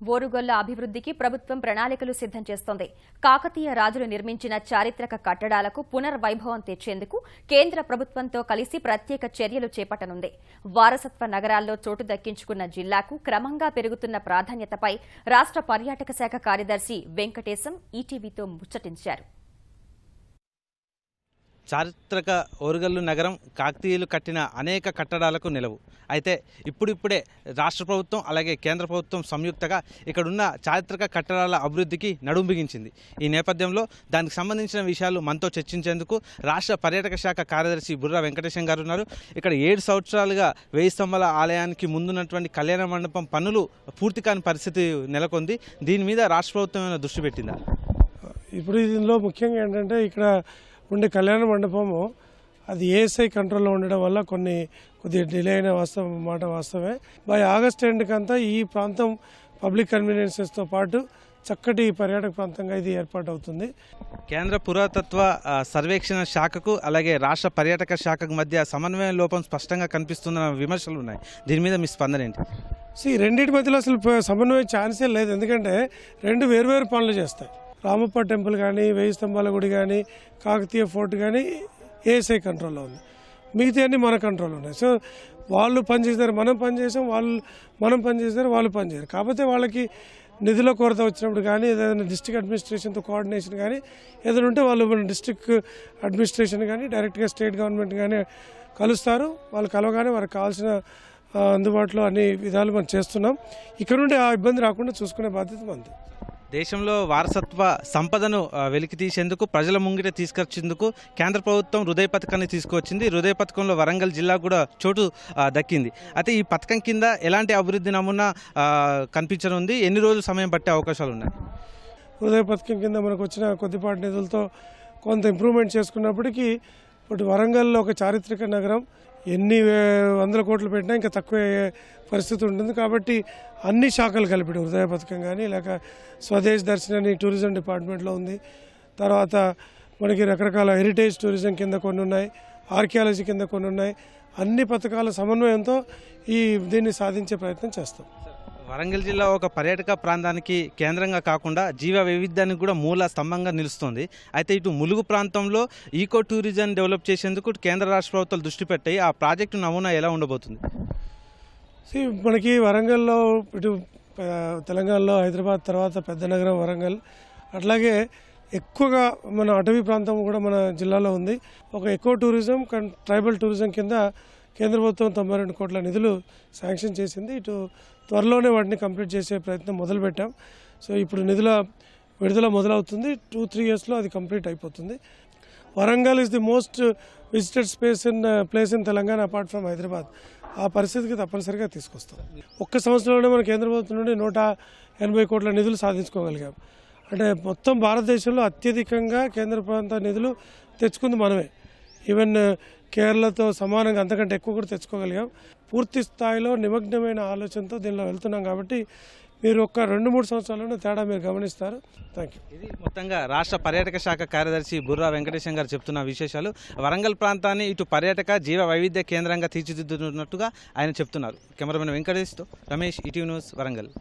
ఓరుగొల్ల అభివృద్ధికి ప్రభుత్వం ప్రణాళికలు సిద్ధం చేస్తోంది. కాకతీయ రాజులు నిర్మించిన చారిత్రక కట్టడాలకు పునర్వైభవం తెచ్చేందుకు కేంద్ర ప్రభుత్వంతో కలిసి ప్రత్యేక చర్యలు చేపట్టనుంది. వారసత్వ నగరాల్లో చోటు దక్కించుకున్న జిల్లాకు క్రమంగా పెరుగుతున్న ప్రాధాన్యతపై రాష్ట్ర పర్యాటక శాఖ కార్యదర్శి వెంకటేశం ఈటీవీతో ముచ్చటించారు. చారిత్రక ఓరుగల్లు నగరం కాకతీయులు కట్టిన అనేక కట్టడాలకు నిలవు. అయితే ఇప్పుడిప్పుడే రాష్ట్ర ప్రభుత్వం అలాగే కేంద్ర ప్రభుత్వం సంయుక్తంగా ఇక్కడున్న చారిత్రక కట్టడాల అభివృద్ధికి నడుం బిగించింది. ఈ నేపథ్యంలో దానికి సంబంధించిన విషయాలు మనతో చర్చించేందుకు రాష్ట్ర పర్యాటక శాఖ కార్యదర్శి బుర్రా వెంకటేశం గారు ఉన్నారు. ఇక్కడ 7 సంవత్సరాలుగా 1000 స్తంభాల ఆలయానికి ముందున్నటువంటి కళ్యాణ మండపం పనులు పూర్తి కాని పరిస్థితి నెలకొంది. దీని మీద రాష్ట్ర ప్రభుత్వం ఏమైనా దృష్టి పెట్టిందా? ఇప్పుడు దీనిలో ముఖ్యంగా ఏంటంటే ఇక్కడ ఉండే కళ్యాణ మండపము అది ఏఎస్ఐ కంట్రోల్లో ఉండడం వల్ల కొద్దిగా డిలే అయిన వాస్తవమే. బై ఆగస్ట్ ఎండ్కి అంతా ఈ ప్రాంతం పబ్లిక్ కన్వీనియన్సెస్తో పాటు చక్కటి పర్యాటక ప్రాంతంగా ఇది ఏర్పాటు అవుతుంది. కేంద్ర పురాతత్వ సర్వేక్షణ శాఖకు అలాగే రాష్ట్ర పర్యాటక శాఖకు మధ్య సమన్వయ లోపం స్పష్టంగా కనిపిస్తున్న విమర్శలు ఉన్నాయి. దీని మీద మీ స్పందన ఏంటి? రెండింటి మధ్యలో అసలు సమన్వయ ఛాన్సే లేదు. ఎందుకంటే రెండు వేరువేరు పనులు చేస్తాయి. రామప్ప టెంపుల్ కానీ, 1000 స్తంభాల గుడి కానీ, కాకతీయ ఫోర్ట్ కానీ ఏఎస్ఐ కంట్రోల్లో ఉంది. మిగతా అన్నీ మన కంట్రోల్లో ఉన్నాయి. సో వాళ్ళు పనిచేస్తారు, మనం పనిచేసాం, మనం పనిచేస్తారు, వాళ్ళు పనిచేయరు. కాకపోతే వాళ్ళకి నిధుల కొరత వచ్చినప్పుడు కానీ, ఏదైనా డిస్ట్రిక్ట్ అడ్మినిస్ట్రేషన్తో కోఆర్డినేషన్ కానీ ఏదైనా ఉంటే వాళ్ళు మన డిస్ట్రిక్ట్ అడ్మినిస్ట్రేషన్ కానీ డైరెక్ట్గా స్టేట్ గవర్నమెంట్ కానీ కలుస్తారు. వాళ్ళు కలవగానే వారికి కావాల్సిన అందుబాటులో అన్ని విధాలు మనం చేస్తున్నాం. ఇక్కడ నుండి ఆ ఇబ్బంది రాకుండా చూసుకునే బాధ్యత మనది. దేశంలో వారసత్వ సంపదను వెలికి తీసేందుకు ప్రజల ముంగిట తీసుకొచ్చేందుకు కేంద్ర ప్రభుత్వం హృదయ పథకాన్ని తీసుకువచ్చింది. హృదయ పథకంలో వరంగల్ జిల్లా కూడా చోటు దక్కింది. అయితే ఈ పథకం కింద ఎలాంటి అభివృద్ధి నమూనా కనిపించనుంది? ఎన్ని రోజులు సమయం పట్టే అవకాశాలు ఉన్నాయి? హృదయ పథకం కింద మనకు వచ్చిన కొద్దిపాటి నిధులతో కొంత ఇంప్రూవ్మెంట్ చేసుకున్నప్పటికీ ఇప్పుడు వరంగల్లో ఒక చారిత్రక నగరం ఎన్ని 100 కోట్లు పెట్టినా ఇంకా తక్కువ పరిస్థితి ఉంటుంది. కాబట్టి అన్ని శాఖలు కలిపి హృదయ పథకం కానీ లేక స్వదేశ్ దర్శన్ అని టూరిజం డిపార్ట్మెంట్లో ఉంది. తర్వాత మనకి రకరకాల హెరిటేజ్ టూరిజం కింద కొన్ని ఉన్నాయి, ఆర్కియాలజీ కింద కొన్ని ఉన్నాయి. అన్ని పథకాల సమన్వయంతో దీన్ని సాధించే ప్రయత్నం చేస్తాం. వరంగల్ జిల్లా ఒక పర్యాటక ప్రాంతానికి కేంద్రంగా కాకుండా జీవ వైవిధ్యానికి కూడా మూల స్తంభంగా నిలుస్తుంది. అయితే ఇటు ములుగు ప్రాంతంలో ఈకో టూరిజం డెవలప్ చేసేందుకు కేంద్ర రాష్ట్ర ప్రభుత్వాలు దృష్టి పెట్టాయి. ఆ ప్రాజెక్టు నమూనా ఎలా ఉండబోతుంది? మనకి వరంగల్లో ఇటు తెలంగాణలో హైదరాబాద్ తర్వాత పెద్ద నగరం వరంగల్. అట్లాగే ఎక్కువగా మన అటవీ ప్రాంతం కూడా మన జిల్లాలో ఉంది. ఒక ఎకో టూరిజం ట్రైబల్ టూరిజం కింద కేంద్ర ప్రభుత్వం 92 కోట్ల నిధులు శాంక్షన్ చేసింది. ఇటు త్వరలోనే వాటిని కంప్లీట్ చేసే ప్రయత్నం మొదలుపెట్టాం. సో ఇప్పుడు నిధుల విడుదల మొదలవుతుంది. 2-3 ఇయర్స్లో అది కంప్లీట్ అయిపోతుంది. Warangal is the most visited place in Telangana apart from Hyderabad. ఆ పరిస్థితికి తప్పనిసరిగా తీసుకొస్తాం. ఒక్క సంవత్సరంలోనే మన కేంద్ర ప్రభుత్వం నుండి 180 కోట్ల నిధులు సాధించుకోగలిగాం. అంటే మొత్తం భారతదేశంలో అత్యధికంగా కేంద్ర ప్రాంత నిధులు తెచ్చుకుంది మనమే. ఈవెన్ కేరళతో సమానంగా అంతకంటే ఎక్కువ కూడా తెచ్చుకోగలిగాం. పూర్తి స్థాయిలో నిమగ్నమైన ఆలోచనతో దీనిలో వెళ్తున్నాం. కాబట్టి మీరు ఒక్క 2-3 సంవత్సరాల్లోనే తేడా మీరు గమనిస్తారు. Thank you. ఇది మొత్తంగా రాష్ట్ర పర్యాటక శాఖ కార్యదర్శి బుర్రా వెంకటేశం గారు చెప్తున్న విశేషాలు. వరంగల్ ప్రాంతాన్ని ఇటు పర్యాటక జీవ వైవిధ్య కేంద్రంగా తీర్చిదిద్దుతున్నట్టుగా ఆయన చెప్తున్నారు. కెమెరామెన్ వెంకటేష్తో రమేష్, ఈటీవీ న్యూస్, వరంగల్.